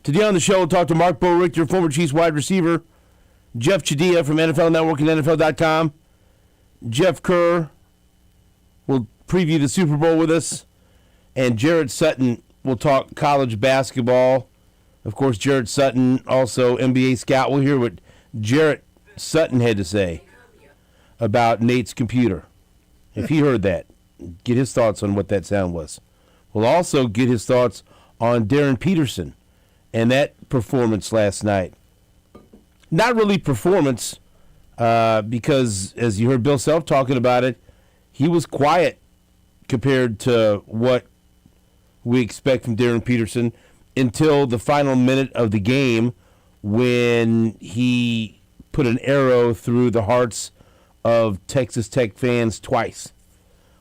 Today on the show, we'll talk to Marc Boerigter, former Chiefs wide receiver, Jeff Chadilla from NFL Network and NFL.com. Jeff Kerr will preview the Super Bowl with us, and Jared Sutton will talk college basketball. Of course, Jared Sutton, also NBA scout. We'll hear what Jared Sutton had to say about Nate's computer. If he heard that, get his thoughts on what that sound was. We'll also get his thoughts on Darren Peterson and that performance last night. Not really performance, because as you heard Bill Self talking about it, he was quiet compared to what we expect from Darren Peterson until the final minute of the game when he put an arrow through the hearts of Texas Tech fans twice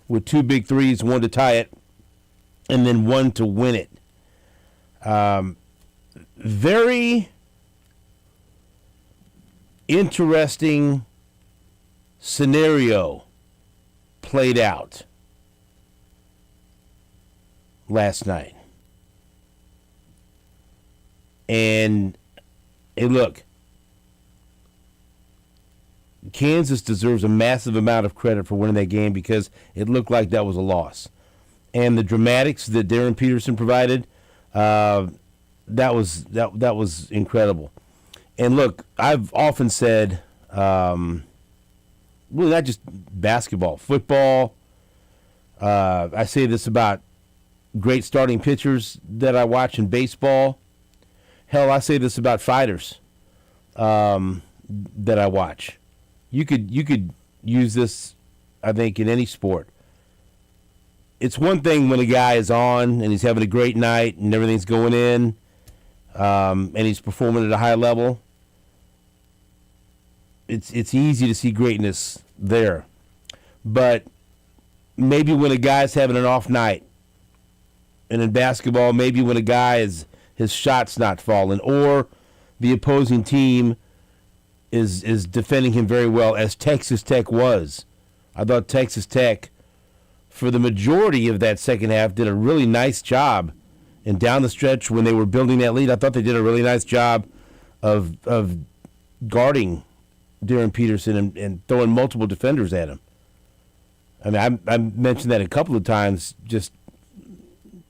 with two big threes, one to tie it and then one to win it. Very interesting scenario played out last night. And hey, look, Kansas deserves a massive amount of credit for winning that game because it looked like that was a loss. And the dramatics that Darren Peterson provided, that was incredible. And look, I've often said, really not just basketball, football. I say this about great starting pitchers that I watch in baseball. Hell, I say this about fighters that I watch. You could use this, I think, in any sport. It's one thing when a guy is on and he's having a great night and everything's going in, and he's performing at a high level. It's easy to see greatness there. But maybe when a guy's having an off night, and in basketball, maybe when a guy his shot's not falling, or the opposing team is defending him very well, as Texas Tech was. I thought Texas Tech, for the majority of that second half, did a really nice job. And down the stretch, when they were building that lead, I thought they did a really nice job of guarding Darren Peterson and throwing multiple defenders at him. I mean, I mentioned that a couple of times just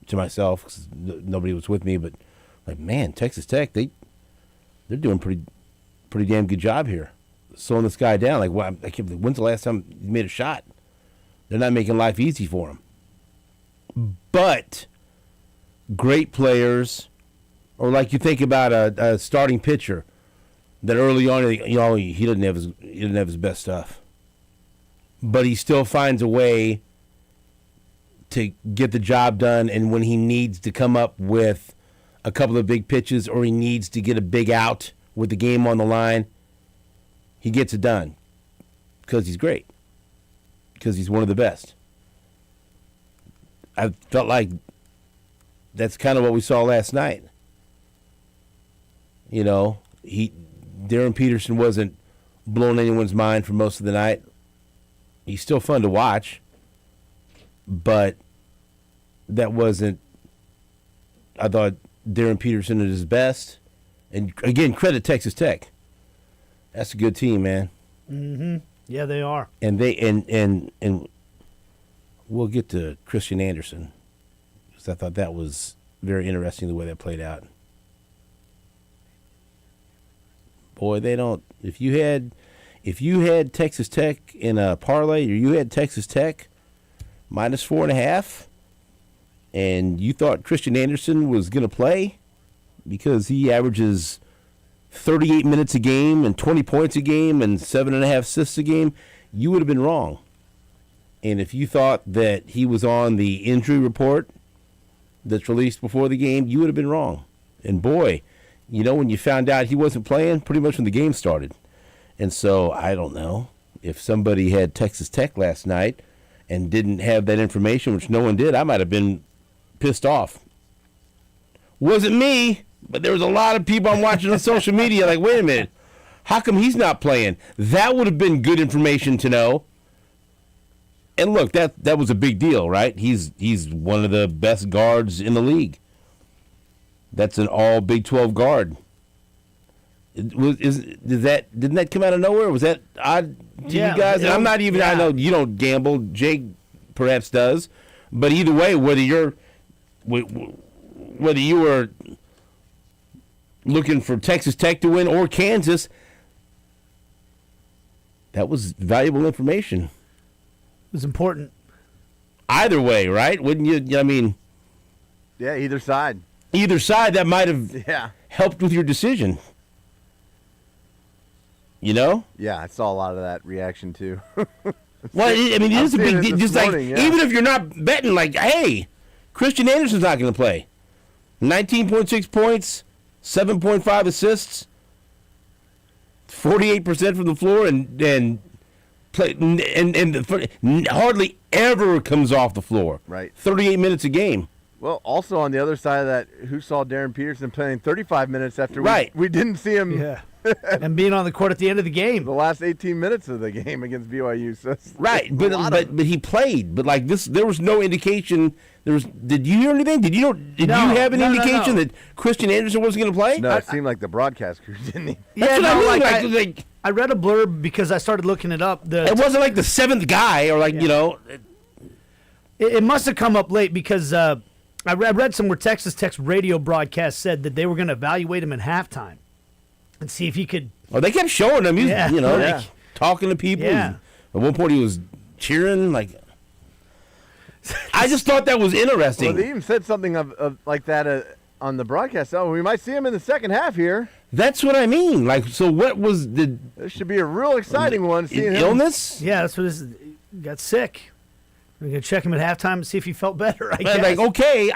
to myself, 'cause nobody was with me, but like, man, Texas Tech, they're doing pretty damn good job here, slowing this guy down. Like, I can't believe, when's the last time he made a shot? They're not making life easy for him. But great players, or like you think about a starting pitcher that early on, he didn't have his best stuff, but he still finds a way to get the job done. And when he needs to come up with a couple of big pitches, or he needs to get a big out with the game on the line, he gets it done because he's great, because he's one of the best. I felt like that's kind of what we saw last night. Darren Peterson wasn't blowing anyone's mind for most of the night. He's still fun to watch, but that wasn't, I thought, Darren Peterson at his best. And again, credit Texas Tech. That's a good team, man. Mm-hmm. Yeah, they are. And and we'll get to Christian Anderson, because I thought that was very interesting the way that played out. Boy, they don't. If you had Texas Tech in a parlay, or you had Texas Tech minus 4.5, and you thought Christian Anderson was going to play because he averages 38 minutes a game and 20 points a game and 7.5 assists a game, you would have been wrong. And if you thought that he was on the injury report that's released before the game, you would have been wrong. And boy, when you found out he wasn't playing, pretty much when the game started. And so I don't know if somebody had Texas Tech last night and didn't have that information, which no one did, I might have been pissed off. Wasn't me, but there was a lot of people I'm watching on social media like, wait a minute, how come he's not playing? That would have been good information to know. And look, that was a big deal, right? He's one of the best guards in the league. That's an all Big 12 guard. Didn't that come out of nowhere? Was that odd to you guys? And I'm not even. I know you don't gamble. Jake perhaps does, but either way, whether you were looking for Texas Tech to win or Kansas, that was valuable information. It was important. Either way, right? Wouldn't you? I mean, yeah, either side. Either side, that might have helped with your decision. You know? Yeah, I saw a lot of that reaction too. Well, I mean, it is a big deal. Just morning, like, even if you're not betting, like, hey, Christian Anderson's not going to play. 19.6 points, 7.5 assists, 48% from the floor, and hardly ever comes off the floor. Right. 38 minutes a game. Well, also on the other side of that, who saw Darren Peterson playing 35 minutes after we didn't see him. Yeah. And being on the court at the end of the game. The last 18 minutes of the game against BYU. So right, but he played. But like this, there was no indication. Did you hear anything? Did you have an indication that Christian Anderson wasn't going to play? No, it seemed like the broadcast crew didn't. Yeah, That's what I mean. I read a blurb because I started looking it up. It wasn't like the seventh guy or like It must have come up late because I read somewhere Texas Tech's radio broadcast said that they were going to evaluate him at halftime and see if he could. Oh, they kept showing him. He was, like, talking to people. Yeah. At one point, he was cheering. Like, I just thought that was interesting. Well, they even said something of like that on the broadcast. Oh, we might see him in the second half here. That's what I mean. Like, so what was the? This should be a real exciting one. Seeing illness? Yeah, that's what it is. He got sick. We're going to check him at halftime and see if he felt better, I guess. Like, okay,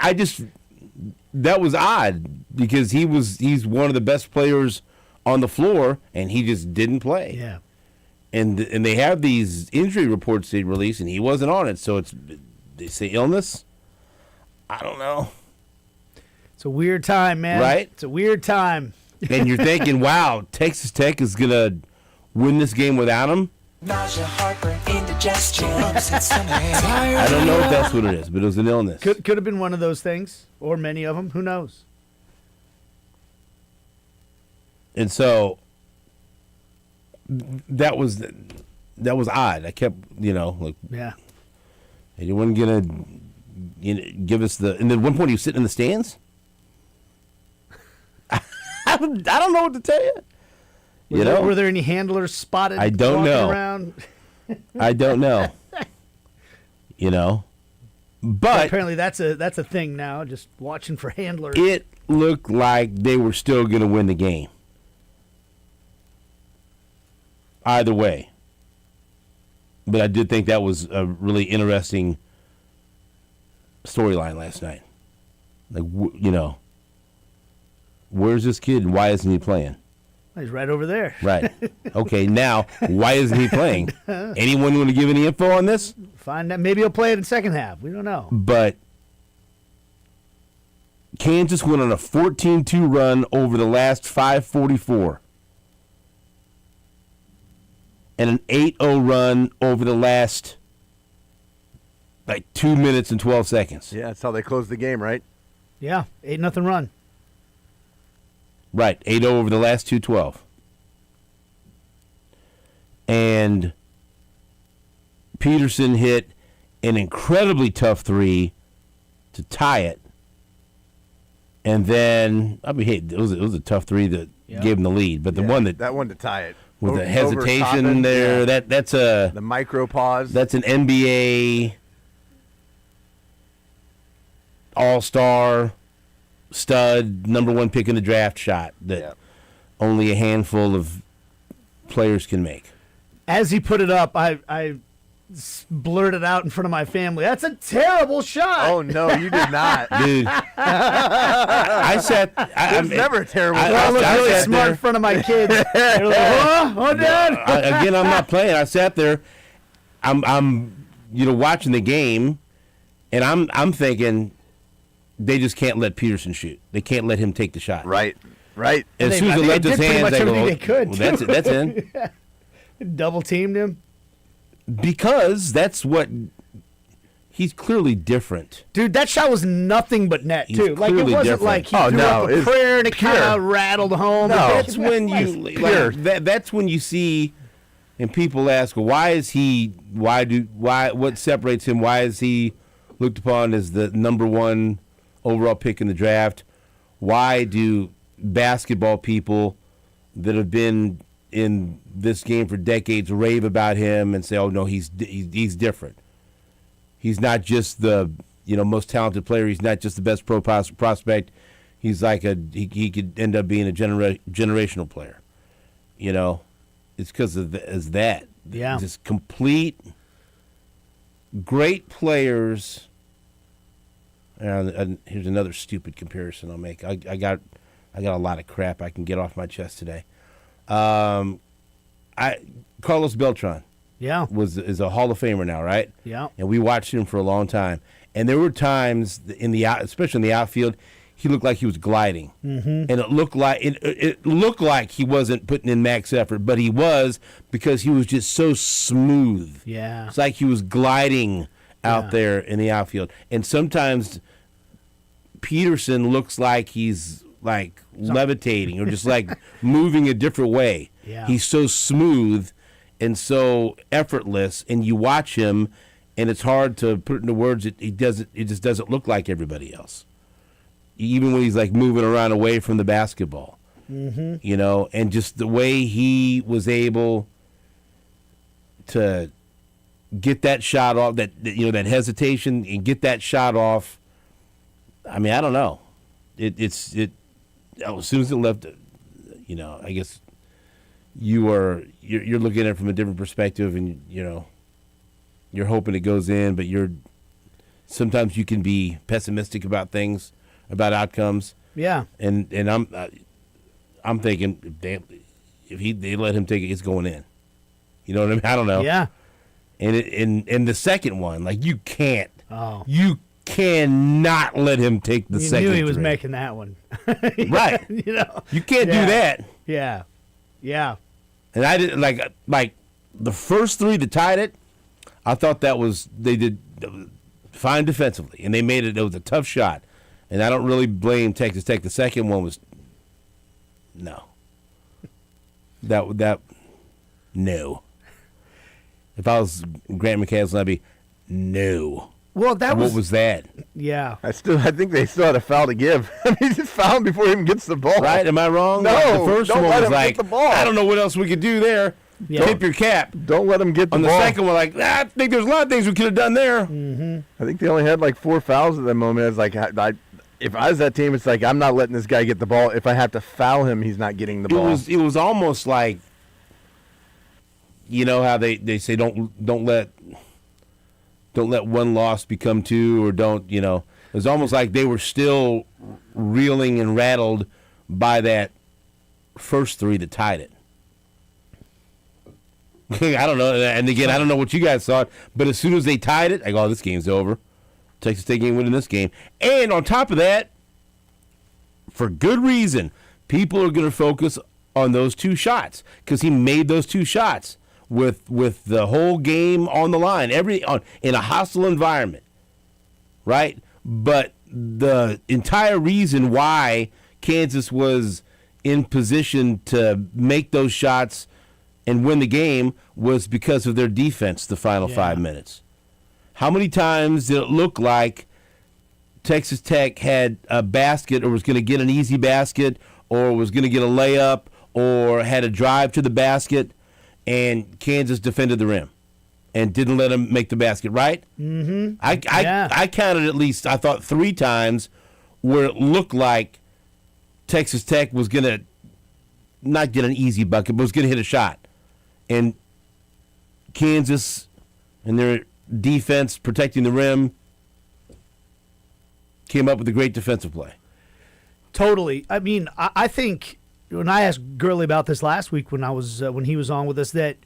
that was odd because he's one of the best players on the floor, and he just didn't play. Yeah. And they have these injury reports they release, and he wasn't on it. So they say illness? I don't know. It's a weird time, man. Right? It's a weird time. And you're thinking, wow, Texas Tech is going to win this game without him? Nausea, heartburn, indigestion. I don't know if that's what it is, but it was an illness. Could have been one of those things, or many of them. Who knows? And so that was odd. I kept, like, yeah. He wasn't gonna give us the. And then at one point he was sitting in the stands. I don't know what to tell you. Were there any handlers spotted? I don't know. Around? I don't know. But apparently that's a thing now. Just watching for handlers. It looked like they were still going to win the game. Either way. But I did think that was a really interesting storyline last night. Like, where's this kid and why isn't he playing? He's right over there. Right. Okay, now, why isn't he playing? Anyone want to give any info on this? Find out. Maybe he'll play it in the second half. We don't know. But Kansas went on a 14-2 run over the last 5:44. And an 8-0 run over the last, 2 minutes and 12 seconds. Yeah, that's how they closed the game, right? Yeah, 8-0 run. Right, 8-0 over the last 2:12. And Peterson hit an incredibly tough three to tie it. And then, it was a tough three that gave him the lead. But the one that one to tie it. With the hesitation there, that's a... The micro pause. That's an NBA all-star stud, number one pick in the draft shot that only a handful of players can make. As he put it up, I blurted out in front of my family, "That's a terrible shot." Oh, no, you did not. Dude. I sat... It was never a terrible shot. I looked really smart in front of my kids. They're like, "Oh, Dad." Again, I'm not playing. I sat there. I'm watching the game, and I'm thinking... They just can't let Peterson shoot. They can't let him take the shot. Right. As soon as he left his hands, they go, they could. Well, that's in. Double teamed him. Because that's what he's clearly different. Dude, that shot was nothing but net, He's too. Like, it clearly wasn't different. like he Oh, threw no, up a it's prayer and it kind pure. of rattled home. No. That's when you pure. that's when you see, and people ask, well, what separates him? Why is he looked upon as the number one overall pick in the draft? Why do basketball people that have been in this game for decades rave about him and say, oh no, he's different. He's not just the most talented player. He's not just the best pro prospect. He's like he could end up being a generational player. It's because of that. Yeah. Just complete great players. And here's another stupid comparison I'll make. I got a lot of crap I can get off my chest today. Carlos Beltran. Yeah. is a Hall of Famer now, right? Yeah. And we watched him for a long time. And there were times especially in the outfield, he looked like he was gliding. Mm-hmm. And it looked like he wasn't putting in max effort, but he was, because he was just so smooth. Yeah. It's like he was gliding out there in the outfield. And sometimes Peterson looks like he's like levitating or just like moving a different way. Yeah. He's so smooth and so effortless, and you watch him, and it's hard to put it into words. It just doesn't look like everybody else. Even when he's like moving around away from the basketball, and just the way he was able to get that shot off, that hesitation and get that shot off. I mean, I don't know. As soon as it left, I guess you're looking at it from a different perspective, and you're hoping it goes in, but sometimes you can be pessimistic about things, about outcomes. Yeah. And I'm thinking if they let him take it, it's going in. You know what I mean? I don't know. Yeah. And the second one, like, you can't. Oh. You cannot let him take the You second knew he was three. making that one. Right. You can't do that. Yeah. Yeah. And I didn't like the first three that tied it. I thought they did fine defensively, and they made it. It was a tough shot, and I don't really blame Texas Tech. The second one was no. That no. If I was Grant McCaslin, I'd be no. Well, What was that? Yeah. I think they still had a foul to give. I mean, he's fouled before he even gets the ball. Right? Am I wrong? No, Like, the first don't one let was him like, get the ball. I don't know what else we could do there. Yeah. Tip your cap. Don't let him get the On the ball. second one, like, I think there's a lot of things we could have done there. I think they only had like 4 fouls at that moment. It's like, if I was that team, it's like, I'm not letting this guy get the ball. If I have to foul him, he's not getting the ball. It was almost like, how they say don't let one loss become two, or don't. It was almost like they were still reeling and rattled by that first three that tied it. I don't know, and again, I don't know what you guys thought, but as soon as they tied it, I go, oh, this game's over. Texas State ain't winning this game. And on top of that, for good reason, people are going to focus on those two shots, because he made those two shots with the whole game on the line, in a hostile environment, right? But the entire reason why Kansas was in position to make those shots and win the game was because of their defense the final 5 minutes. How many times did it look like Texas Tech had a basket, or was going to get an easy basket, or was going to get a layup, or had a drive to the basket, and Kansas defended the rim and didn't let them make the basket, right? Mm-hmm. I counted at least, I thought, 3 times where it looked like Texas Tech was going to not get an easy bucket, but was going to hit a shot. And Kansas and their defense protecting the rim came up with a great defensive play. Totally. I mean, I think when I asked Gurley about this last week when he was on with us, that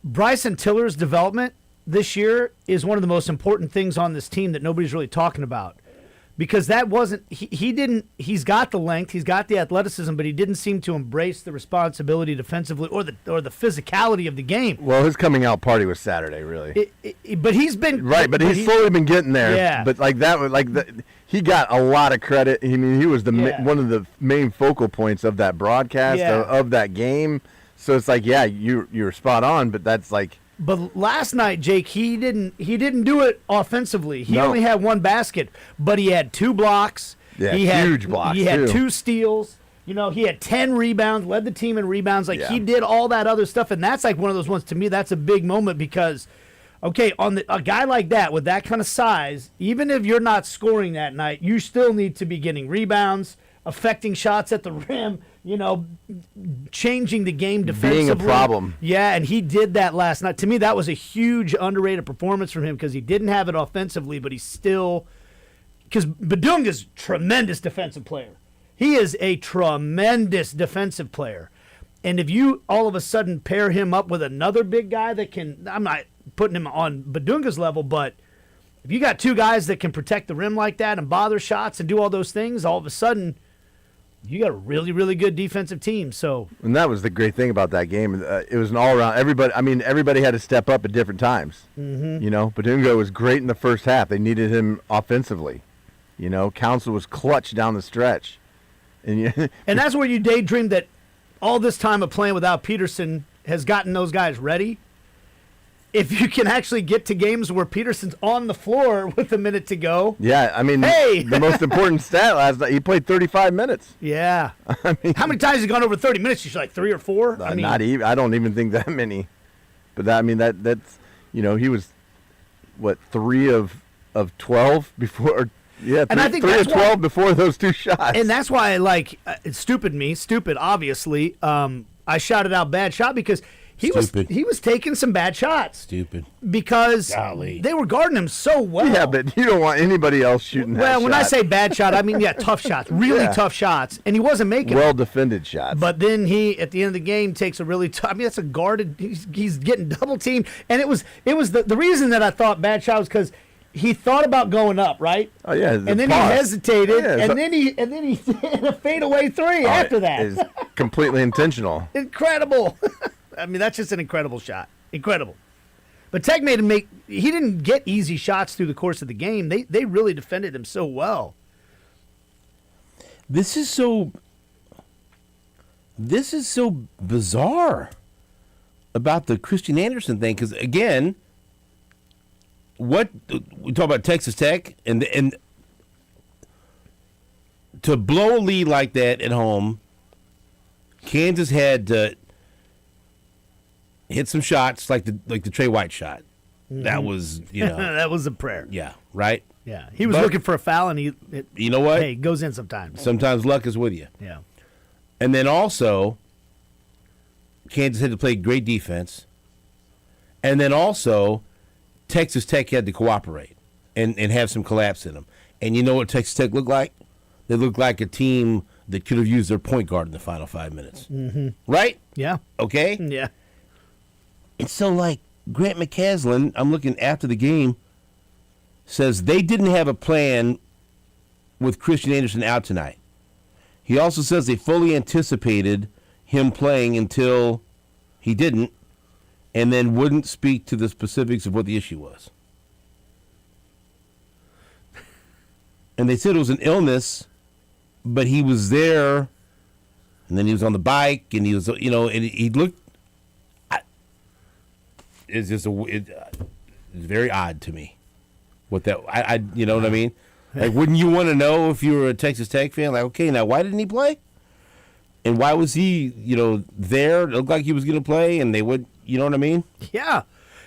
Bryson Tiller's development this year is one of the most important things on this team that nobody's really talking about. because that wasn't he didn't. He's got the length, he's got the athleticism, but he didn't seem to embrace the responsibility defensively or the physicality of the game. Well, his coming out party was Saturday, really. But he's been Right, but he's slowly been getting there. Yeah. But like that was he got a lot of credit. I mean, he was one of the main focal points of that broadcast of that game. So it's like, yeah, you're spot on, but that's like. But last night, Jake, he didn't do it offensively. He only had one basket, but he had 2 blocks. Yeah, he huge blocks. He had too. 2 steals. You know, he had 10 rebounds, led the team in rebounds. Like he Yeah. did all that other stuff, and that's like one of those ones. To me, that's a big moment because, okay, on a guy like that with that kind of size, even if you're not scoring that night, you still need to be getting rebounds, affecting shots at the rim. You know, changing the game defensively. Being a problem. Yeah, and he did that last night. To me, that was a huge underrated performance from him because he didn't have it offensively, but he still – because Badunga's a tremendous defensive player. He is a tremendous defensive player. And if you all of a sudden pair him up with another big guy that can – I'm not putting him on Badunga's level, but if you got 2 guys that can protect the rim like that and bother shots and do all those things, all of a sudden – you got a really, really good defensive team. So, and that was the great thing about that game. It was an all-around. Everybody had to step up at different times. Mm-hmm. You know, Badunga was great in the first half. They needed him offensively. You know, Council was clutch down the stretch. And that's where you daydreamed that all this time of playing without Peterson has gotten those guys ready. If you can actually get to games where Peterson's on the floor with a minute to go. Yeah, I mean, hey! The most important stat last night, he played 35 minutes. Yeah. I mean, how many times has he gone over 30 minutes? You're like 3 or 4? I mean, not even. I don't even think that many. But that's you know, he was what 3 of 12 before. Yeah, and I think 3 that's of 12 why, before those 2 shots. And that's why, like, it's stupid, obviously. I shouted out bad shot because he was taking some bad shots. Stupid. Because Golly. they were guarding him so well. Yeah, but you don't want anybody else shooting that Well, when shot. I say bad shot, I mean, tough shots. Really tough shots. And he wasn't making well-defended shots. But then he, at the end of the game, takes a really tough. I mean, that's a guarded. He's getting double teamed. And it was the reason that I thought bad shot was because he thought about going up, right? Oh yeah, and then pause. he hesitated, Yeah, and then he hit a fadeaway 3 after that. Is completely intentional. Incredible. I mean, that's just an incredible shot. Incredible. But Tech made him he didn't get easy shots through the course of the game. They really defended him so well. This is so bizarre about the Christian Anderson thing because again, we talk about Texas Tech and to blow a lead like that at home, Kansas had to hit some shots like the Trey White shot. Mm-hmm. That was that was a prayer. Yeah, right. Yeah, he was looking for a foul, and you know what? Hey, it goes in sometimes. Sometimes luck is with you. Yeah. And then also, Kansas had to play great defense. And then also, Texas Tech had to cooperate and have some collapse in them. And you know what Texas Tech looked like? They looked like a team that could have used their point guard in the final 5 minutes. Mm-hmm. Right? Yeah. Okay? Yeah. And so, like, Grant McCaslin, I'm looking after the game, says they didn't have a plan with Christian Anderson out tonight. He also says they fully anticipated him playing until he didn't, and then wouldn't speak to the specifics of what the issue was. And they said it was an illness, but he was there, and then he was on the bike, and he was, and he looked. It's just it's very odd to me. What that you know what I mean? Like, wouldn't you want to know if you were a Texas Tech fan? Like, okay, now why didn't he play? And why was he, there? It looked like he was going to play, and they would, you know what I mean? Yeah.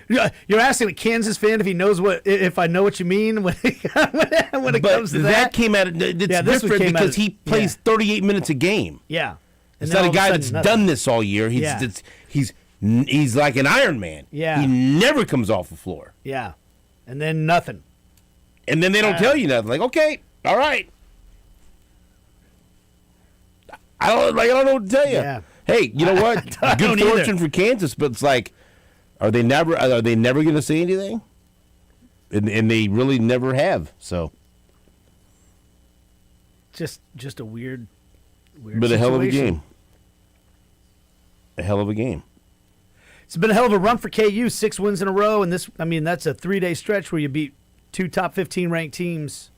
You're asking a Kansas fan if I know what you mean when it comes to that. That came out. It's different because he plays 38 minutes a game. Yeah. It's not a guy that's done this all year. He's like an Iron Man. Yeah. He never comes off the floor. Yeah. And then nothing. And then they don't tell you nothing. Like, okay, all right. I don't know what to tell you. Yeah. Hey, you know what? Good fortune for Kansas, but it's like, are they never going to say anything? And they really never have. So just a weird But a hell of a situation. game. A hell of a game. It's been a hell of a run for KU, 6 wins in a row, and that's a 3-day stretch where you beat 2 top 15 ranked teams.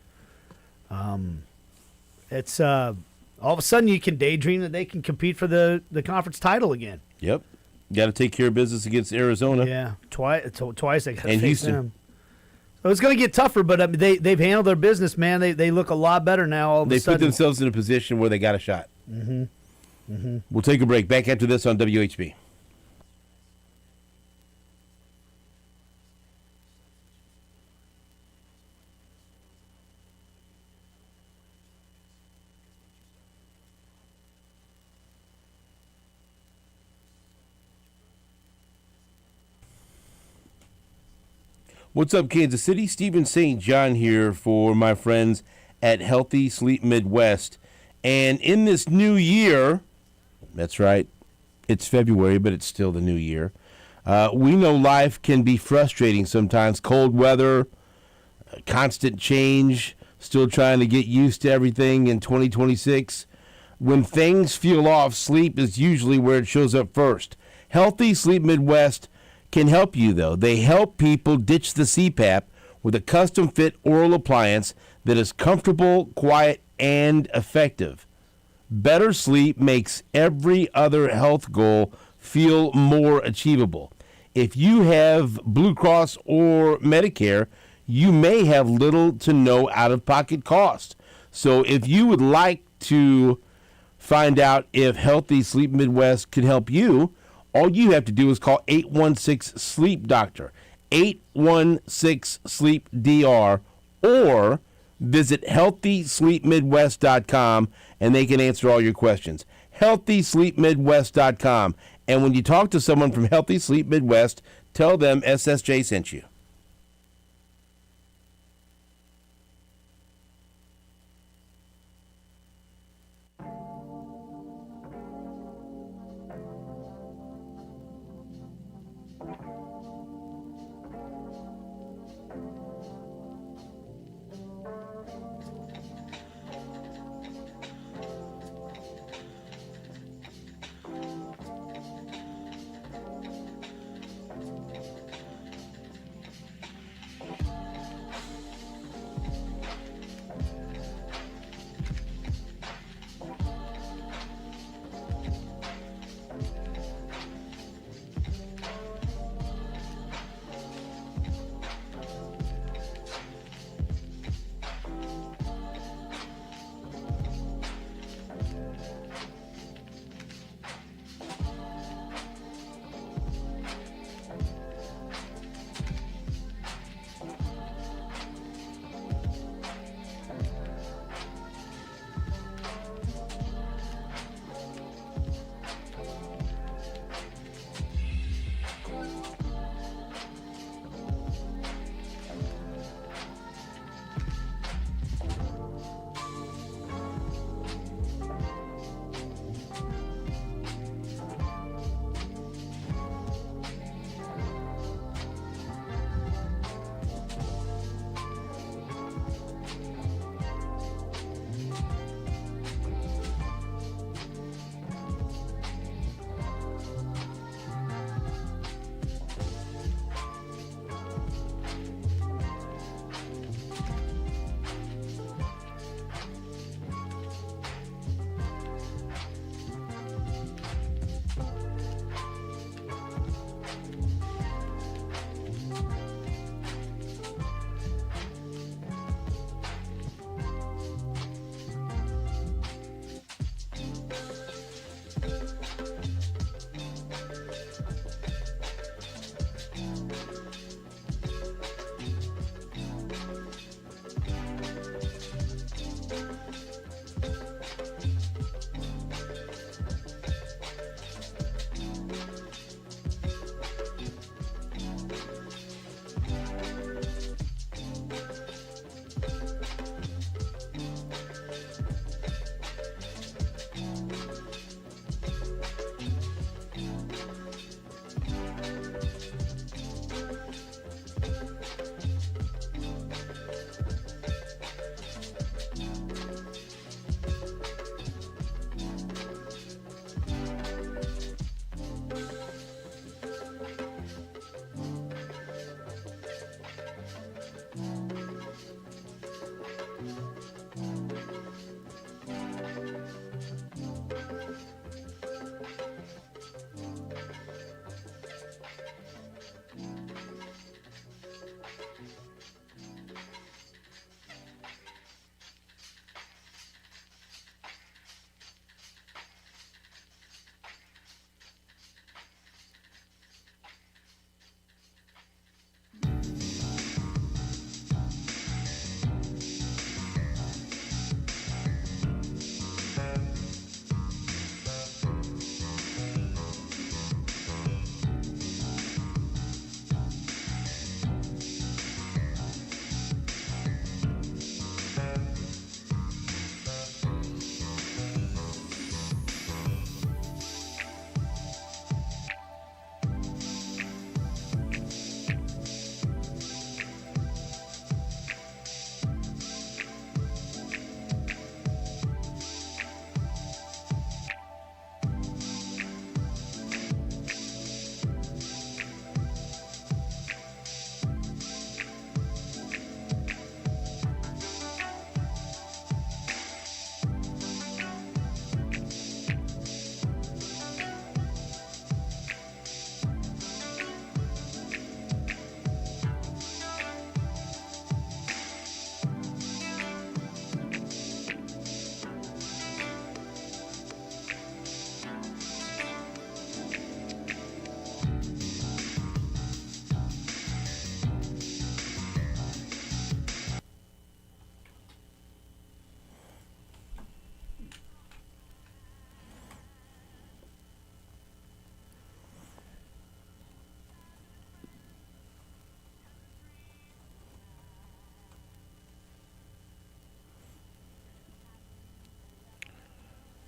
It's all of a sudden you can daydream that they can compete for the conference title again. Yep. Got to take care of business against Arizona. Yeah, twice they got to And face Houston. them. So it's going to get tougher, but I mean, they've handled their business, man. They look a lot better now. All of They a sudden, put themselves in a position where they got a shot. We'll take a break. Back after this on WHB. What's up, Kansas City? Stephen St. John here for my friends at Healthy Sleep Midwest. And in this new year, that's right, it's February, but it's still the new year. We know life can be frustrating sometimes. Cold weather, constant change, still trying to get used to everything in 2026. When things feel off, sleep is usually where it shows up first. Healthy Sleep Midwest can help you, though. They help people ditch the CPAP with a custom-fit oral appliance that is comfortable, quiet, and effective. Better sleep makes every other health goal feel more achievable. If you have Blue Cross or Medicare, you may have little to no out-of-pocket costs. So if you would like to find out if Healthy Sleep Midwest can help you, all you have to do is call 816-SLEEP-DOCTOR, 816-SLEEP-DR, or visit HealthySleepMidwest.com, and they can answer all your questions. HealthySleepMidwest.com. And when you talk to someone from Healthy Sleep Midwest, tell them SSJ sent you.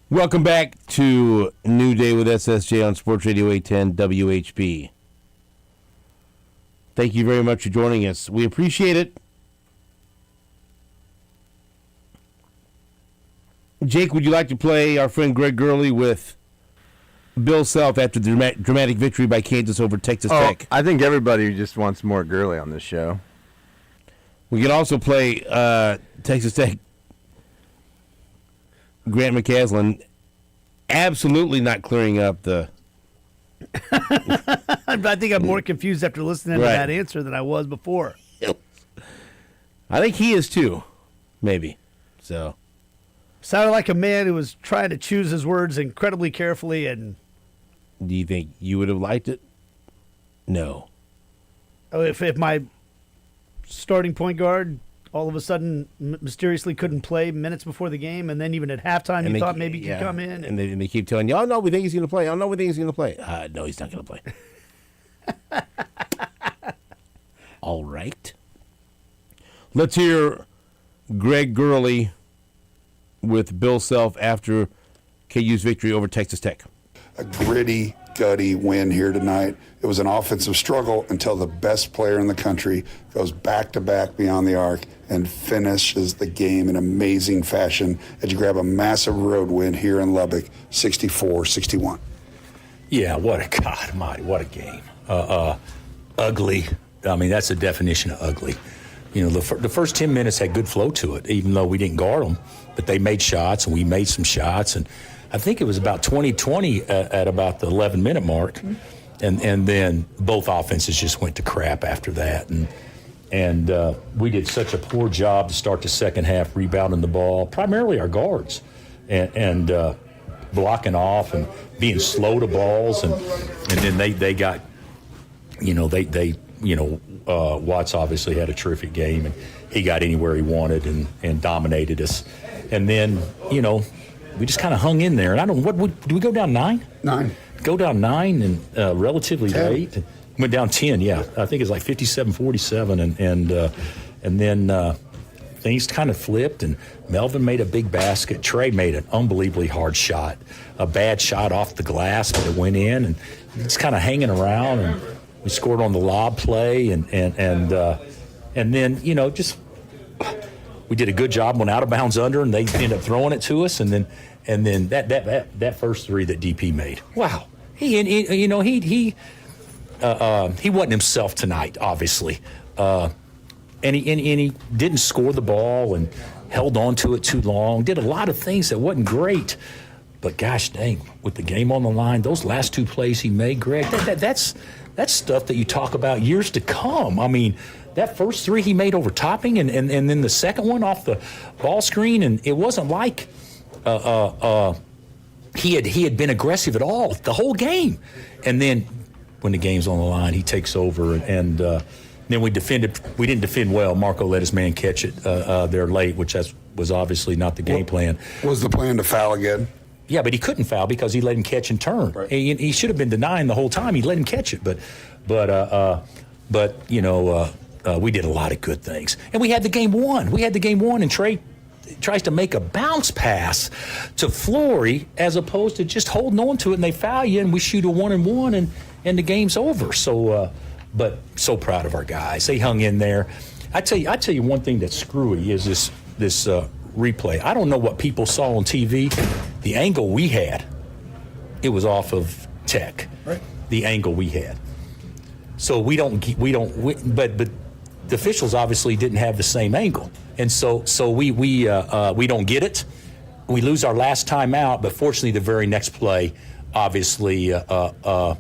Welcome back to New Day with SSJ on Sports Radio 810 WHB. Thank you very much for joining us. We appreciate it. Jake, would you like to play our friend Greg Gurley with Bill Self after the dramatic victory by Kansas over Texas Tech? I think everybody just wants more Gurley on this show. We can also play Texas Tech Grant McCaslin absolutely not clearing up the... I think I'm more confused after listening to that answer than I was before. I think he is too, maybe. So sounded like a man who was trying to choose his words incredibly carefully. And do you think you would have liked it? No. If my starting point guard all of a sudden mysteriously couldn't play minutes before the game, and then even at halftime you thought maybe he could come in. And they keep telling you, oh, no, we think he's going to play. Oh, no, we think he's going to play. No, he's not going to play. All right. Let's hear Greg Gurley with Bill Self after KU's victory over Texas Tech. A gritty, gutty win here tonight. It was an offensive struggle until the best player in the country goes back-to-back beyond the arc and finishes the game in amazing fashion as you grab a massive road win here in Lubbock, 64-61. Yeah, what a game. Ugly. I mean, that's the definition of ugly. You know, the first 10 minutes had good flow to it, even though we didn't guard them. But they made shots, and we made some shots. And I think it was about 20-20 at about the 11-minute mark. Mm-hmm. And then both offenses just went to crap after that. And we did such a poor job to start the second half rebounding the ball, primarily our guards, and blocking off and being slow to balls. And then they got, Watts obviously had a terrific game, and he got anywhere he wanted and dominated us. And then, we just kind of hung in there. And do we go down 9? 9. Go down 9 and relatively 10. late. Went down 10, yeah. I think it's like 57-47, and then things kind of flipped, and Melvin made a big basket. Trey made an unbelievably hard shot, a bad shot off the glass, but it went in, and it's kind of hanging around, and we scored on the lob play, and then just we did a good job, went out of bounds under, and they ended up throwing it to us, and then that first three that DP made. Wow, he wasn't himself tonight, obviously, and he didn't score the ball and held on to it too long. Did a lot of things that wasn't great, but gosh dang, with the game on the line, those last two plays he made, Greg, that's stuff that you talk about years to come. I mean, that first three he made over Topping, and then the second one off the ball screen, and it wasn't like he had been aggressive at all the whole game. And then when the game's on the line, he takes over, and then we didn't defend well. Marco let his man catch it there late, which was obviously not the game plan. Was the plan to foul again? Yeah, but he couldn't foul because he let him catch and turn. Right. He should have been denying the whole time. He let him catch it, but we did a lot of good things, and we had the game won. And Trey tries to make a bounce pass to Flory as opposed to just holding on to it, and they foul you, and we shoot a 1-and-1, and the game's over. So, but so proud of our guys. They hung in there. I tell you one thing that's screwy is this replay. I don't know what people saw on TV. The angle we had, it was off of Tech. Right. The angle we had. So but the officials obviously didn't have the same angle, and so we don't get it. We lose our last time out, but fortunately the very next play, obviously, that's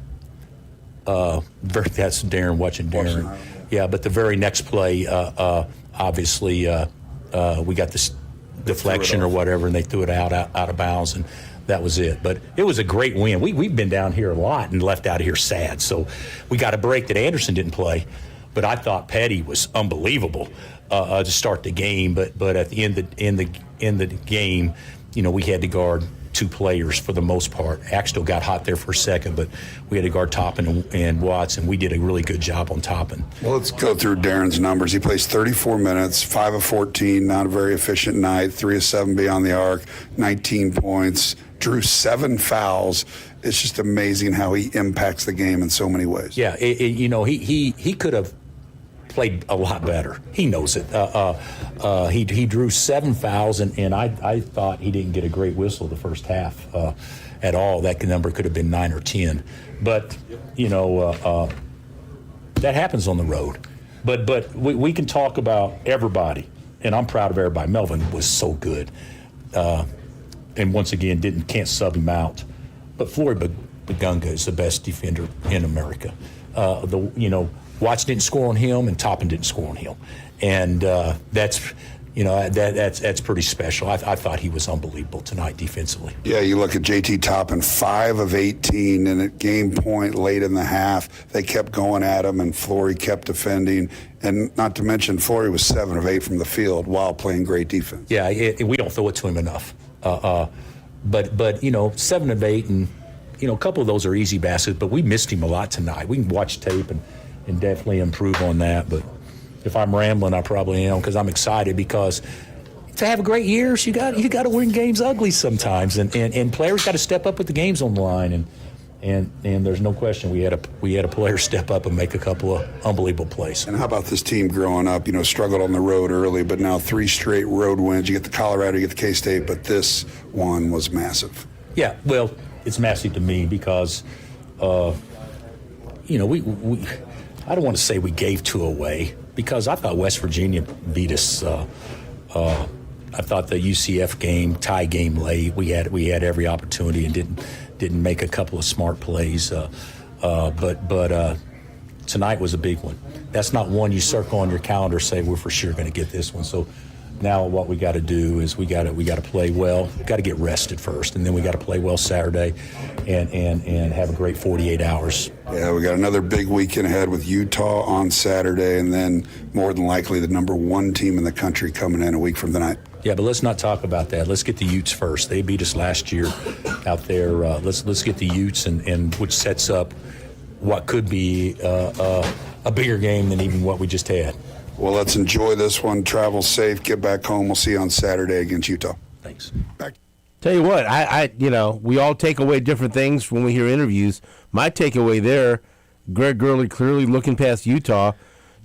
Darren watching Darren. Yeah, but the very next play, obviously, we got this deflection or whatever, and they threw it out of bounds, and that was it. But it was a great win. We've been down here a lot and left out of here sad. So we got a break that Anderson didn't play, but I thought Petty was unbelievable to start the game. But at the end of the game, we had to guard two players for the most part. Axtell got hot there for a second, but we had to guard Toppin and Watts, and we did a really good job on Toppin. Well, let's go through Darren's numbers. He plays 34 minutes, 5 of 14, not a very efficient night, 3 of 7 beyond the arc, 19 points, drew 7 fouls. It's just amazing how he impacts the game in so many ways. Yeah, he could have played a lot better. He knows it. He drew 7 fouls, and I thought he didn't get a great whistle the first half at all. That number could have been 9 or 10. But, that happens on the road. But we can talk about everybody, and I'm proud of everybody. Melvin was so good. And once again, can't sub him out. But Flory Bugunga is the best defender in America. Watts didn't score on him, and Toppin didn't score on him, and that's pretty special. I thought he was unbelievable tonight defensively. Yeah, you look at JT Toppin, 5 of 18, and at game point late in the half, they kept going at him, and Flory kept defending. And not to mention, Flory was 7 of 8 from the field while playing great defense. Yeah, we don't throw it to him enough. But 7 of 8, and a couple of those are easy baskets. But we missed him a lot tonight. We can watch tape and definitely improve on that. But if I'm rambling, I probably am, because I'm excited, because to have a great year, you got to win games ugly sometimes, and players got to step up with the games on the line, and there's no question we had a player step up and make a couple of unbelievable plays. And how about this team growing up? Struggled on the road early, but now 3 straight road wins. You get the Colorado, you get the K-State, but this one was massive. Yeah, well, it's massive to me because, we I don't want to say we gave 2 away, because I thought West Virginia beat us. I thought the UCF game, tie game late, we had every opportunity and didn't make a couple of smart plays. But tonight was a big one. That's not one you circle on your calendar, say we're for sure going to get this one. So now what we got to do is we got to play well. We got to get rested first, and then we got to play well Saturday, and have a great 48 hours. Yeah, we got another big weekend ahead with Utah on Saturday, and then more than likely the number 1 team in the country coming in a week from tonight. Yeah, but let's not talk about that. Let's get the Utes first. They beat us last year out there. Let's get the Utes, and which sets up what could be a bigger game than even what we just had. Well, let's enjoy this one. Travel safe. Get back home. We'll see you on Saturday against Utah. Thanks. Back. Tell you what, I we all take away different things when we hear interviews. My takeaway there, Greg Gurley clearly looking past Utah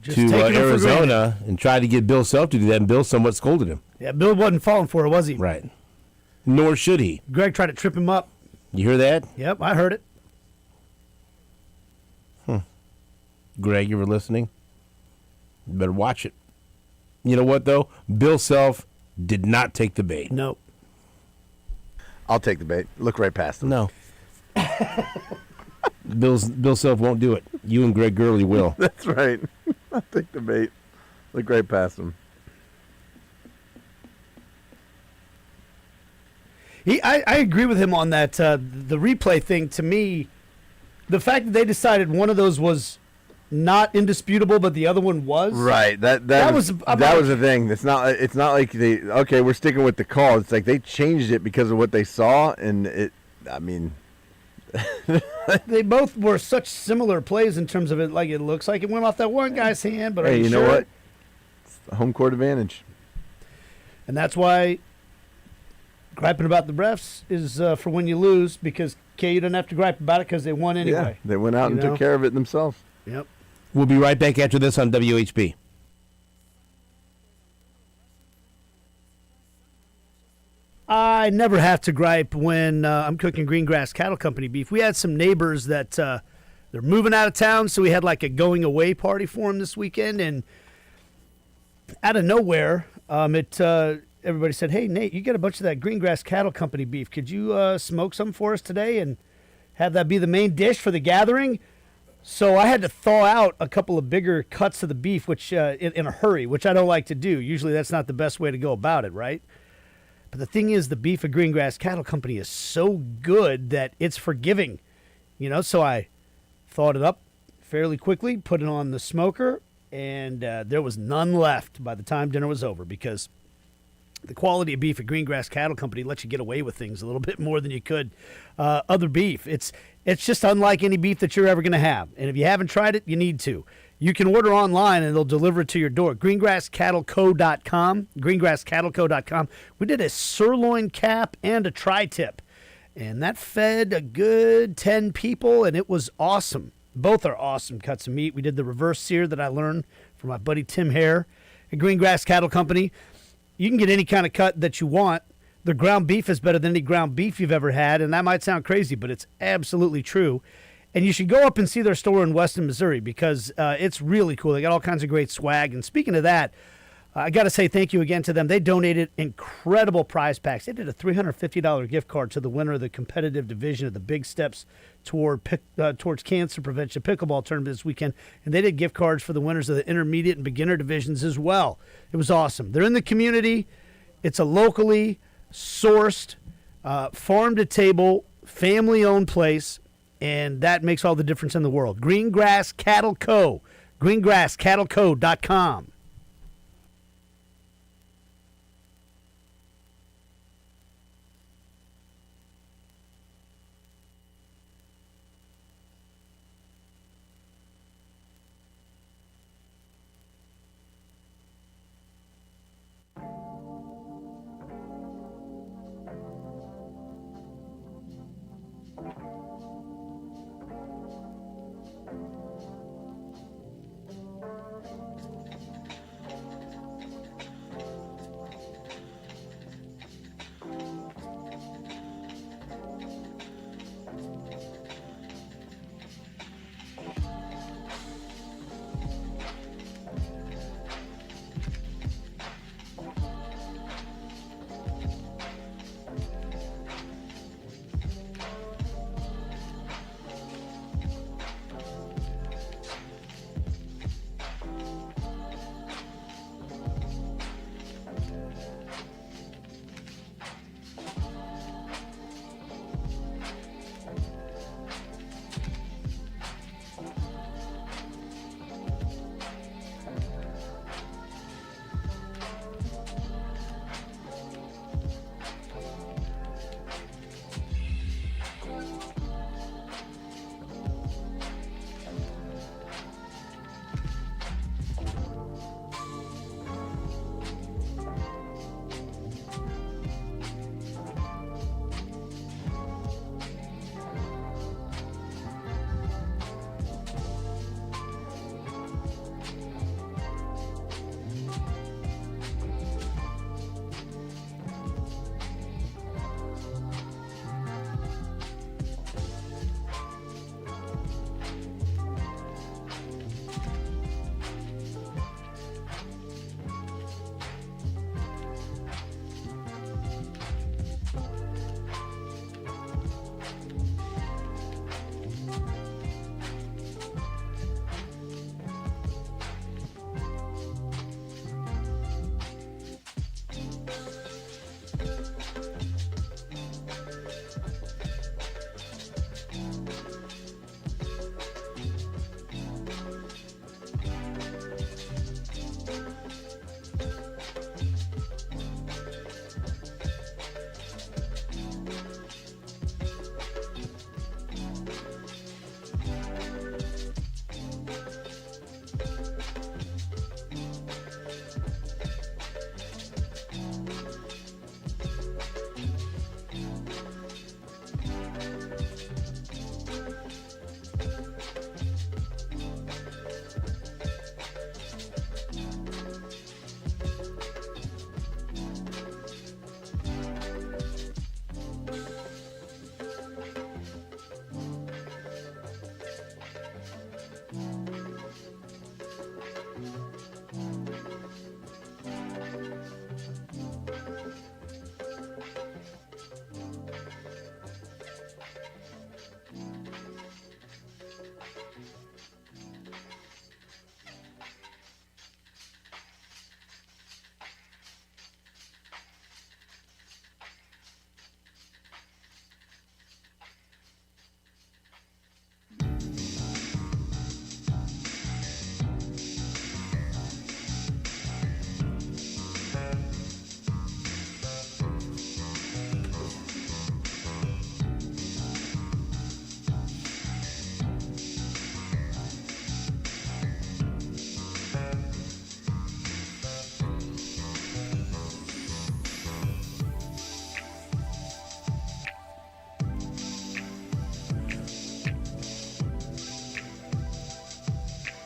Just to taking it for Arizona and tried to get Bill Self to do that, and Bill somewhat scolded him. Yeah, Bill wasn't falling for it, was he? Right. Nor should he. Greg tried to trip him up. You hear that? Yep, I heard it. Greg, you were listening? You better watch it. You know what, though? Bill Self did not take the bait. Nope. I'll take the bait. Look right past him. No. Bill Self won't do it. You and Greg Gurley will. That's right. I'll take the bait. Look right past him. I agree with him on that. The replay thing, to me, the fact that they decided one of those was not indisputable, but the other one was. Right. That was the thing. It's not like we're sticking with the call. It's like they changed it because of what they saw, and they both were such similar plays in terms of it. Like, it looks like it went off that one guy's hand, but hey, you know what? It's the home court advantage. And that's why griping about the refs is for when you lose, because KU doesn't have to gripe about it because they won anyway. Yeah, they went out and took care of it themselves. Yep. We'll be right back after this on WHB. I never have to gripe when I'm cooking green grass cattle company beef. We had some neighbors that they're moving out of town, so we had like a going away party for them this weekend, and out of nowhere, everybody said, "Hey, Nate, you got a bunch of that green grass cattle company beef. Could you smoke some for us today and have that be the main dish for the gathering?" So I had to thaw out a couple of bigger cuts of the beef, which in a hurry, which I don't like to do. Usually that's not the best way to go about it, right? But the thing is, the beef of Green Grass Cattle Company is so good that it's forgiving, So I thawed it up fairly quickly, put it on the smoker, and there was none left by the time dinner was over, because the quality of beef at Green Grass Cattle Company lets you get away with things a little bit more than you could other beef. It's just unlike any beef that you're ever going to have. And if you haven't tried it, you need to. You can order online and they'll deliver it to your door. GreenGrassCattleCo.com. GreenGrassCattleCo.com. We did a sirloin cap and a tri-tip. And that fed a good 10 people, and it was awesome. Both are awesome cuts of meat. We did the reverse sear that I learned from my buddy Tim Hare at Greengrass Cattle Company. You can get any kind of cut that you want. The ground beef is better than any ground beef you've ever had, and that might sound crazy, but it's absolutely true. And you should go up and see their store in Weston, Missouri, because it's really cool. They got all kinds of great swag. And speaking of that, I got to say thank you again to them. They donated incredible prize packs. They did a $350 gift card to the winner of the competitive division of the Big Steps towards Cancer Prevention pickleball tournament this weekend. And they did gift cards for the winners of the intermediate and beginner divisions as well. It was awesome. They're in the community. It's a locally sourced, farm-to-table, family-owned place, and that makes all the difference in the world. Greengrass Cattle Co. GreengrassCattleCo.com.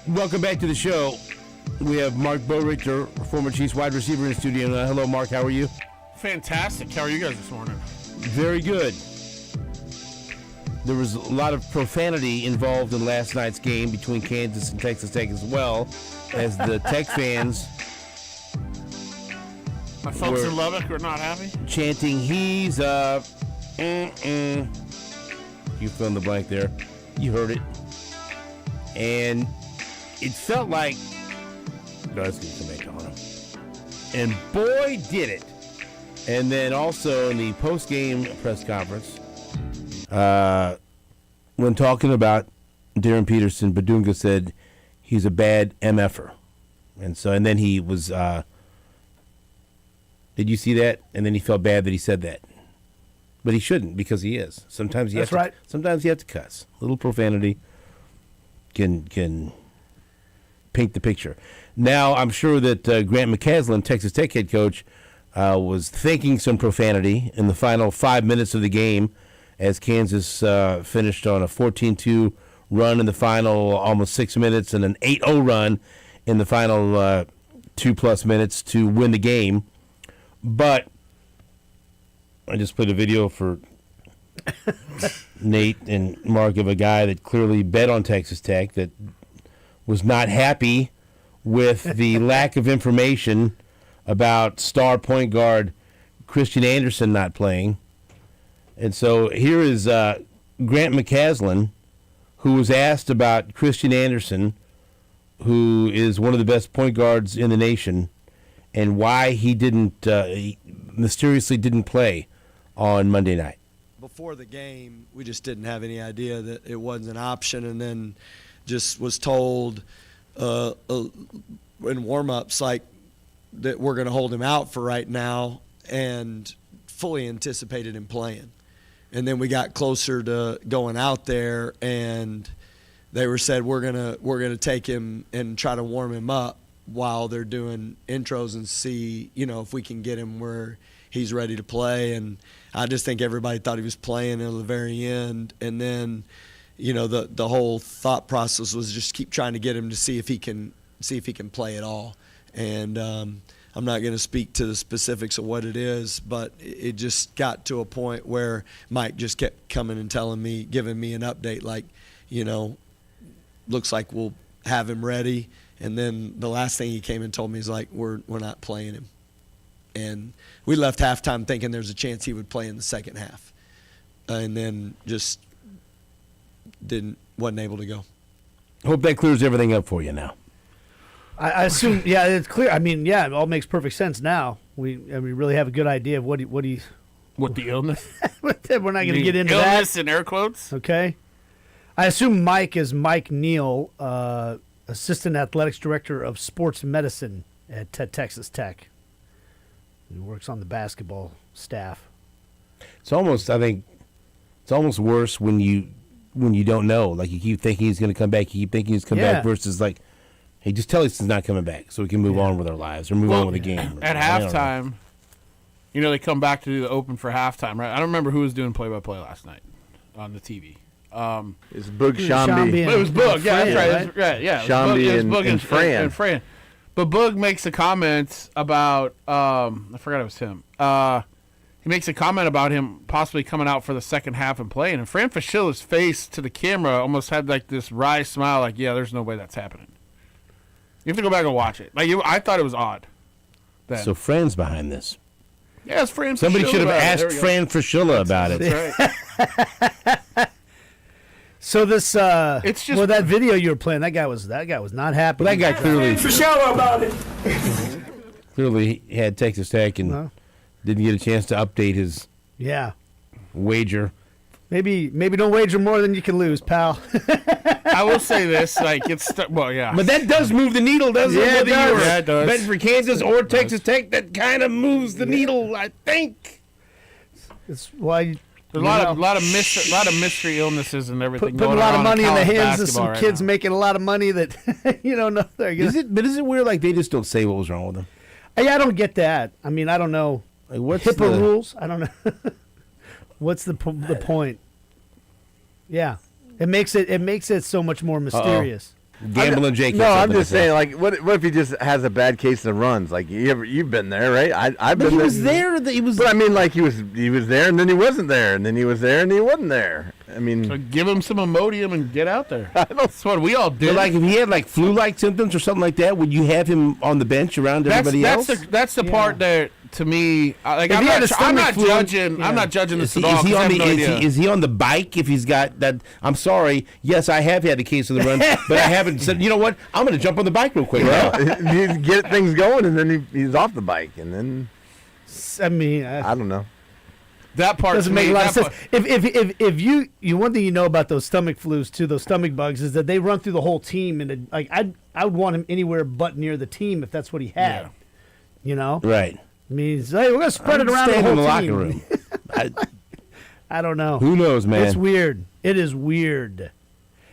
Welcome back to the show. We have Marc Boerigter, former Chiefs wide receiver in the studio. Hello, Mark. How are you? Fantastic. How are you guys this morning? Very good. There was a lot of profanity involved in last night's game between Kansas and Texas Tech, as well as the Tech fans My folks in Lubbock are not happy. chanting, "He's up." You fill in the blank there. You heard it. And it felt like that's going to come back on him. And boy, did it. And then also in the post-game press conference, when talking about Darren Peterson, Badunga said he's a bad MFer. And then he was, did you see that? And then he felt bad that he said that. But he shouldn't, because he is. Sometimes you That's have to, right. Sometimes you have to cuss. A little profanity can paint the picture. Now, I'm sure that Grant McCasland, Texas Tech head coach, was thinking some profanity in the final 5 minutes of the game as Kansas finished on a 14-2 run in the final almost 6 minutes and an 8-0 run in the final 2+ minutes to win the game. But I just put a video for Nate and Mark of a guy that clearly bet on Texas Tech that was not happy with the lack of information about star point guard Christian Anderson not playing. And so here is Grant McCasland, who was asked about Christian Anderson, who is one of the best point guards in the nation, and why he he mysteriously didn't play on Monday night. Before the game, we just didn't have any idea that it wasn't an option, and then just was told in warm-ups like that we're going to hold him out for right now, and fully anticipated him playing. And then we got closer to going out there, and they said we're gonna take him and try to warm him up while they're doing intros and see if we can get him where he's ready to play. And I just think everybody thought he was playing until the very end, and then the whole thought process was just keep trying to get him to see if he can play at all. And I'm not going to speak to the specifics of what it is, but it just got to a point where Mike just kept coming and giving me an update like, looks like we'll have him ready. And then the last thing he came and told me is like, we're not playing him. And we left halftime thinking there's a chance he would play in the second half. And then just wasn't able to go. Hope that clears everything up for you now. I assume, yeah, it's clear. I mean, yeah, it all makes perfect sense now. We really have a good idea of what the illness? We're not going to get into illness that. in air quotes. Okay. I assume Mike is Mike Neal, Assistant Athletics Director of Sports Medicine at Texas Tech. He works on the basketball staff. It's almost worse when you don't know. Like, you keep thinking he's going to come back, you keep thinking he's coming back, versus like, hey, just tell us he's not coming back so we can move on with our lives or move on with the game. At halftime, they come back to do the open for halftime, right? I don't remember who was doing play-by-play last night on the TV. It's Boog Shambi. It was Boog, yeah, that's right. Right, yeah. Shambi and Fran. But Boog makes a comment about, I forgot it was him. He makes a comment about him possibly coming out for the second half and playing. And Fran Fascilla's face to the camera almost had like this wry smile, like, yeah, there's no way that's happening. You have to go back and watch it. Like, I thought it was odd. Then. So Fran's behind this. Yeah, it's Fran Fascilla. Somebody should have asked Fran Fascilla about it. That's right. So this, it's just that video you were playing, that guy was not happy. Well, that guy clearly about it. clearly had Texas Tech and didn't get a chance to update his wager. Maybe don't wager more than you can lose, pal. I will say this, like, But that does move the needle, doesn't it? Yeah, it does. Yeah, it does. Betting for Kansas or Texas Tech, that kind of moves the needle, I think. It's why there's a lot of mystery illnesses and everything. putting going a lot of on money in the college hands of some basketball kids right making a lot of money that no, they're gonna. Is it weird? Like, they just don't say what was wrong with them. Yeah, I don't get that. I mean, I don't know. Like, what's HIPAA rules? I don't know. What's the point? Yeah, it makes it so much more mysterious. Gambling Jake. No, has I'm something just to say. saying, like, what if he just has a bad case of runs? Like, you've been there, right? I've been But he there. was there. He was. But I mean, like, he was there, and then he wasn't there, and then he was there, and he wasn't there. I mean, So give him some Imodium and get out there. That's what we all did. But like if he had like flu-like symptoms or something like that, would you have him on the bench around everybody else? That's the part that to me, like If I'm he had a not, I'm stomach not flu, judging. yeah. I'm not judging Is this he, at all. is he 'cause I on have the no is idea. he, is he on the bike if he's got that? I'm sorry. Yes, I have had the case of the run, but I haven't said. You know what? I'm going to jump on the bike real quick. you get things going, and then he's off the bike, and then I mean, I don't know. That part doesn't to make me, a lot of that sense. part- If you one thing you know about those stomach flus too, those stomach bugs, is that they run through the whole team, and like I would want him anywhere but near the team if that's what he had. Yeah. You know, Right. I mean, it's, hey, we're gonna spread it around the Staying whole in the team. locker room. I don't know. Who knows, man? It's weird. It is weird.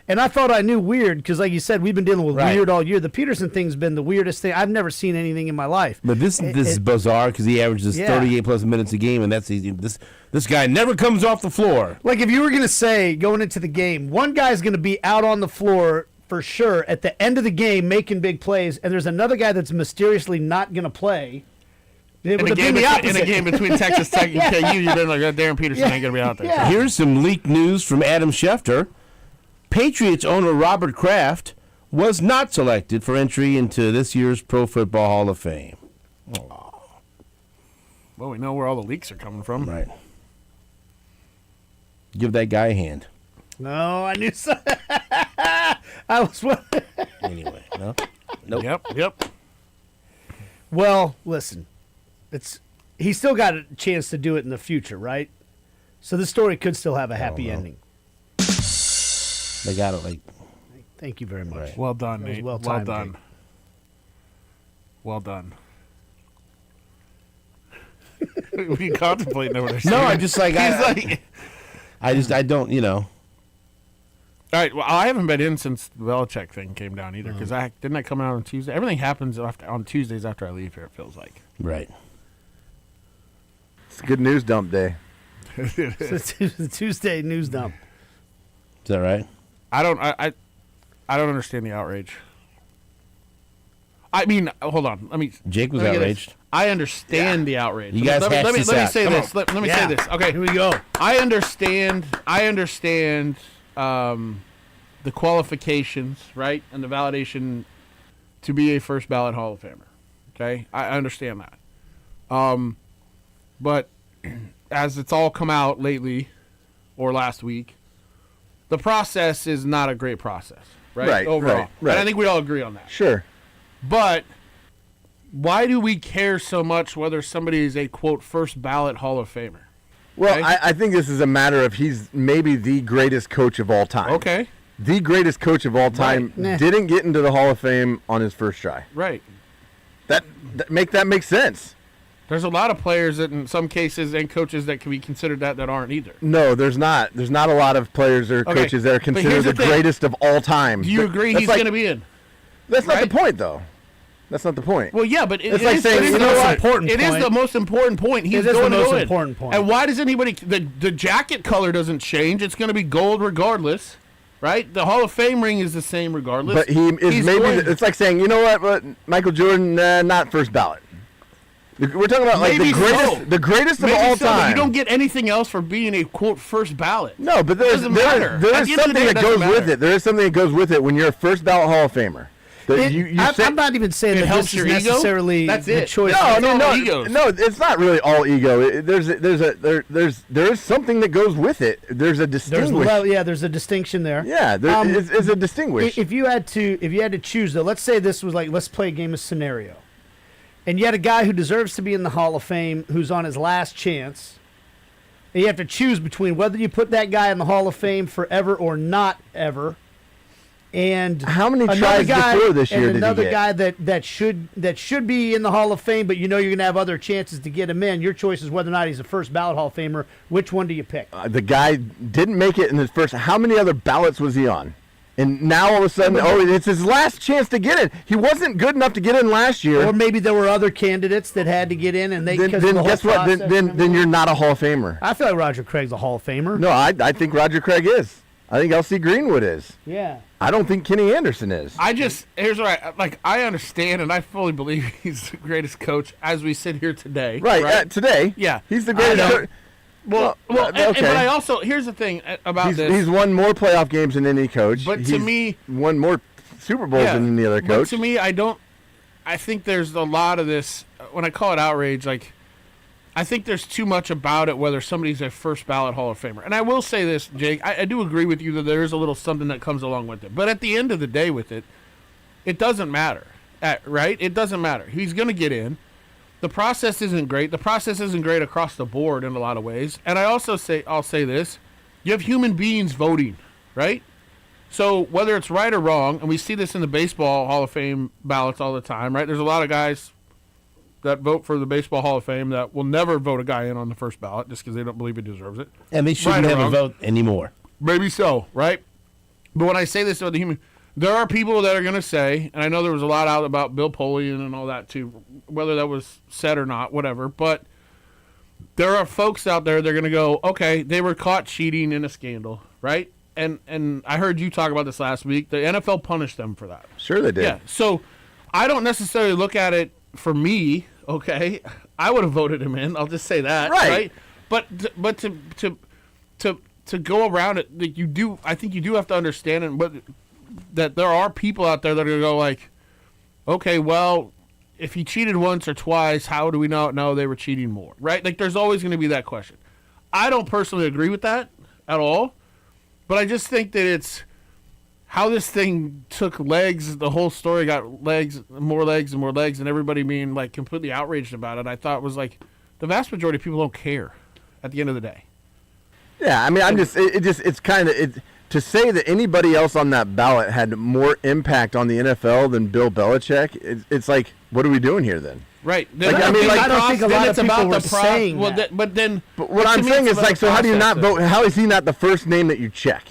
And I thought I knew weird because, like you said, we've been dealing with Right. weird all year. The Peterson thing's been the weirdest thing. I've never seen anything in my life. But this is bizarre because he averages Yeah. 38 plus minutes a game, and that's easy. This guy never comes off the floor. Like if you were going to say going into the game, one guy's going to be out on the floor for sure at the end of the game making big plays, and there's another guy that's mysteriously not going to play. It in would a, have been game the between, in opposite. a game between Texas Tech and KU, you've been like, Darren Peterson ain't going to be out there. Yeah. Here's some leaked news from Adam Schefter. Patriots owner Robert Kraft was not selected for entry into this year's Pro Football Hall of Fame. Well, we know where all the leaks are coming from. Right. Give that guy a hand. No, I knew so. I was. Anyway, no? Nope. Yep. Well, listen, he's still got a chance to do it in the future, right? So this story could still have a happy know. ending. They got it like. Thank you very much. Right. Well done, That was Nate. well Well timed, done. Jake. Well done. We contemplating over there. No, I just like. He's like, I don't, you know. all right. Well, I haven't been in since the Belichick thing came down either because didn't I come out on Tuesday? Everything happens on Tuesdays after I leave here. It feels like. Right. It's a good news dump day. It's the Tuesday news dump. Is that right? I don't understand the outrage. I mean, hold on. Jake was let me get outraged. this. I understand the outrage. You guys let me hashed this out. say Come this. on. Let me Yeah. say this. Okay, Here we go. I understand the qualifications, right, and the validation to be a first ballot Hall of Famer. Okay, I understand that. But as it's all come out lately, or last week, the process is not a great process, right? Right, Overall, right. and I think we all agree on that. Sure. But why do we care so much whether somebody is a quote first ballot Hall of Famer? Well, Okay. I think this is a matter of he's maybe the greatest coach of all time. Okay, The greatest coach of all time Nah. didn't get into the Hall of Fame on his first try. right. That make sense. There's a lot of players that, in some cases, and coaches that can be considered that aren't either. No, there's not. There's not a lot of players or Okay, coaches that are but considered here's the the thing. greatest of all time. Do you agree That's he's like- going to be in? That's not right? the point, though. That's not the point. Well, yeah, but it It's like is, saying, it is you the know most what? Important It is point. the most important point. He's It is going the to most go in. important point. And why does anybody? The jacket color doesn't change. It's going to be gold regardless, right? The Hall of Fame ring is the same regardless. But he is He's maybe. going- It's like saying, you know what? But Michael Jordan, not first ballot. We're talking about like Maybe the greatest of Maybe all so, but time. you don't get anything else for being a quote first ballot. No, but there Doesn't matter. is At the end of the something day, it that goes doesn't with matter. it. There is something that goes with it when you're a first ballot Hall of Famer. That I'm not even saying It that helps this is your ego? necessarily That's the it. choice. No, It's all egos. no, it's not really all ego. There is something that goes with it. There's a distinguish. There's a distinction there. Yeah, there is a distinguish. If you had to choose though, let's say this was like, let's play a game of scenario, and you had a guy who deserves to be in the Hall of Fame who's on his last chance, and you have to choose between whether you put that guy in the Hall of Fame forever or not ever. And How many another tries guy, before this year and did he another get? guy that should be in the Hall of Fame, but you know you're going to have other chances to get him in. Your choice is whether or not he's a first ballot Hall of Famer. Which one do you pick? The guy didn't make it in his first. How many other ballots was he on? And now all of a sudden, it's his last chance to get in. He wasn't good enough to get in last year. Or maybe there were other candidates that had to get in, and they then because of the whole guess what? process and Then everything. you're not a Hall of Famer. I feel like Roger Craig's a Hall of Famer. No, I think Roger Craig is. I think L.C. Greenwood is. Yeah. I don't think Kenny Anderson is. Here's what I understand, and I fully believe he's the greatest coach as we sit here today. Right. Today. Yeah. He's the greatest coach. Well, okay. but I also, here's the thing about this. He's won more playoff games than any coach. But to me, won more Super Bowls than any other coach. But to me, I think there's a lot of this, when I call it outrage, like, I think there's too much about it whether somebody's a first ballot Hall of Famer. And I will say this, Jake, I do agree with you that there is a little something that comes along with it. But at the end of the day with it, it doesn't matter, right? It doesn't matter. He's going to get in. The process isn't great. The process isn't great across the board in a lot of ways. And I'll say this, you have human beings voting, right? So whether it's right or wrong, and we see this in the baseball Hall of Fame ballots all the time, right? There's a lot of guys that vote for the Baseball Hall of Fame that will never vote a guy in on the first ballot just because they don't believe he deserves it. And they shouldn't have a vote anymore. Maybe so, right? But when I say this about the human, there are people that are going to say, and I know there was a lot out about Bill Polian and all that too, whether that was said or not, whatever. But there are folks out there that are going to go, okay, they were caught cheating in a scandal, right? And I heard you talk about this last week. The NFL punished them for that. Sure they did. Yeah. So I don't necessarily look at it for me. Okay, I would have voted him in. I'll just say that. Right. But to go around it, I think you do have to understand that there are people out there that are going to go like, okay, well, if he cheated once or twice, how do we not know they were cheating more? Right? Like, there's always going to be that question. I don't personally agree with that at all, but I just think that it's how this thing took legs. The whole story got legs, and more legs, and everybody being like completely outraged about it. I thought was like the vast majority of people don't care at the end of the day. Yeah, I mean, it's kind of to say that anybody else on that ballot had more impact on the NFL than Bill Belichick. It's like, what are we doing here then? Right. I don't think a lot of people were saying that. But what I'm saying is like, so how do you not vote? How is he not the first name that you check?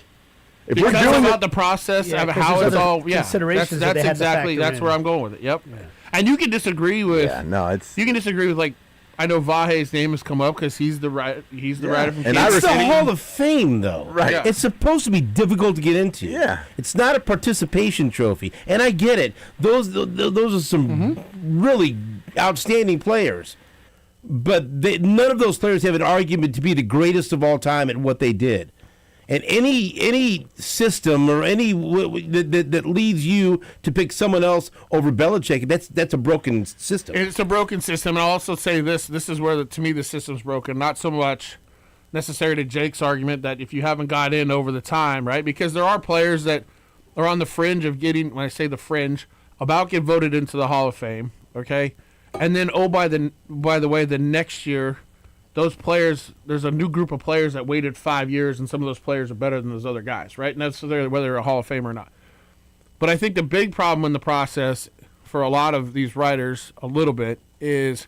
If because we're doing about the process of how it's all, considerations that's exactly where I'm going with it. Yep. Yeah. And you can disagree with. Yeah, no, you can disagree with like. I know Vahe's name has come up because he's the writer from It's the Hall of Fame, though. Right. Yeah. It's supposed to be difficult to get into. Yeah. It's not a participation trophy. And I get it. Those are some really outstanding players. But none of those players have an argument to be the greatest of all time at what they did. And any system or any that leads you to pick someone else over Belichick, that's a broken system. It's a broken system. And I'll also say this is where, to me, the system's broken. Not so much necessary to Jake's argument that if you haven't got in over the time, right? Because there are players that are on the fringe of getting, when I say the fringe, about get voted into the Hall of Fame, okay? And then, by the way, the next year, those players, there's a new group of players that waited 5 years, and some of those players are better than those other guys, right? And that's whether they're a Hall of Fame or not. But I think the big problem in the process for a lot of these writers, a little bit, is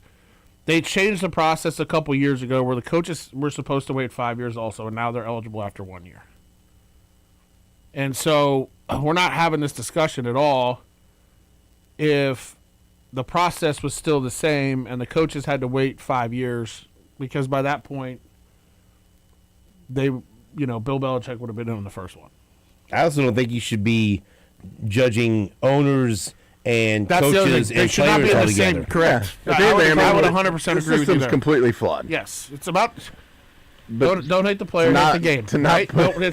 they changed the process a couple years ago where the coaches were supposed to wait 5 years also, and now they're eligible after 1 year. And so we're not having this discussion at all if the process was still the same and the coaches had to wait 5 years. Because by that point, Bill Belichick would have been in the first one. I also don't think you should be judging owners and coaches and should not be players in all the same. together. Correct. Yeah. I would 100% agree with you The system's there. completely flawed. Yes, it's about. But Don't hate the player, hate the game. It's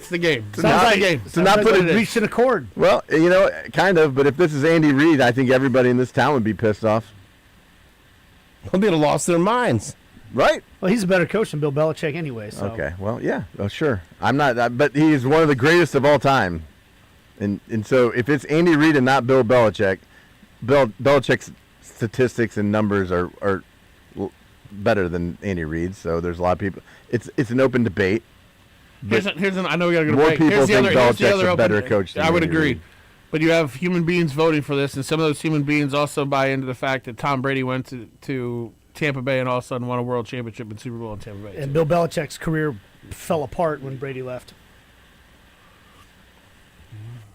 the game. To not put it reached an accord. Well, kind of. But if this is Andy Reid, I think everybody in this town would be pissed off. They'd have lost their minds. Right. Well, he's a better coach than Bill Belichick anyway. So. Okay. Well, yeah. Well, sure. I'm not. But he's one of the greatest of all time. And so if it's Andy Reid and not Bill Belichick, Belichick's statistics and numbers are better than Andy Reid's. So there's a lot of people. It's an open debate. Here's an. I know we got to go to More break. people Here's the think other, here's the Belichick's other a better open- coach than I would Andy agree. Reid. But you have human beings voting for this, and some of those human beings also buy into the fact that Tom Brady went to Tampa Bay and all of a sudden won a world championship and Super Bowl in Tampa Bay. And Bill Belichick's career fell apart when Brady left.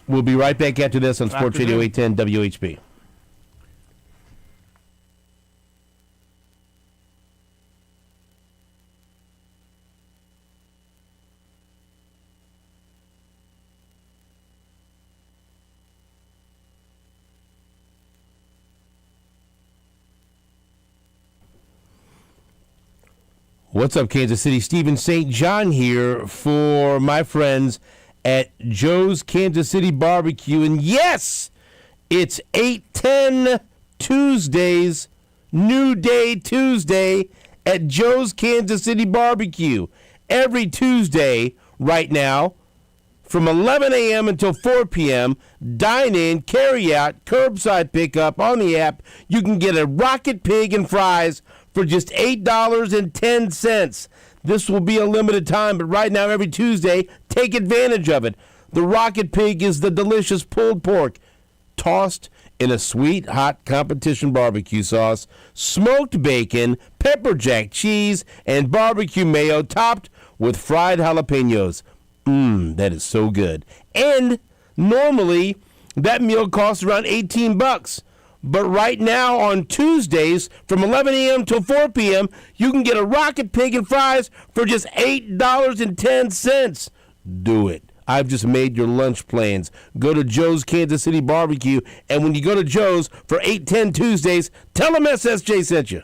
We'll be right back after this on Sports Radio After 810 WHB. What's up, Kansas City? Stephen St. John here for my friends at Joe's Kansas City Barbecue. And yes, it's 8/10 Tuesdays, New Day Tuesday at Joe's Kansas City Barbecue. Every Tuesday right now from 11 a.m. until 4 p.m., dine in, carry out, curbside pickup on the app. You can get a rocket pig and fries for just $8.10. This will be a limited time, but right now, every Tuesday, take advantage of it. The rocket pig is the delicious pulled pork tossed in a sweet, hot competition barbecue sauce, smoked bacon, pepper jack cheese, and barbecue mayo topped with fried jalapenos. That is so good. And normally, that meal costs around $18. But right now on Tuesdays from 11 a.m. till 4 p.m., you can get a rocket pig and fries for just $8.10. Do it. I've just made your lunch plans. Go to Joe's Kansas City Barbecue, and when you go to Joe's for 8/10 Tuesdays, tell them SSJ sent you.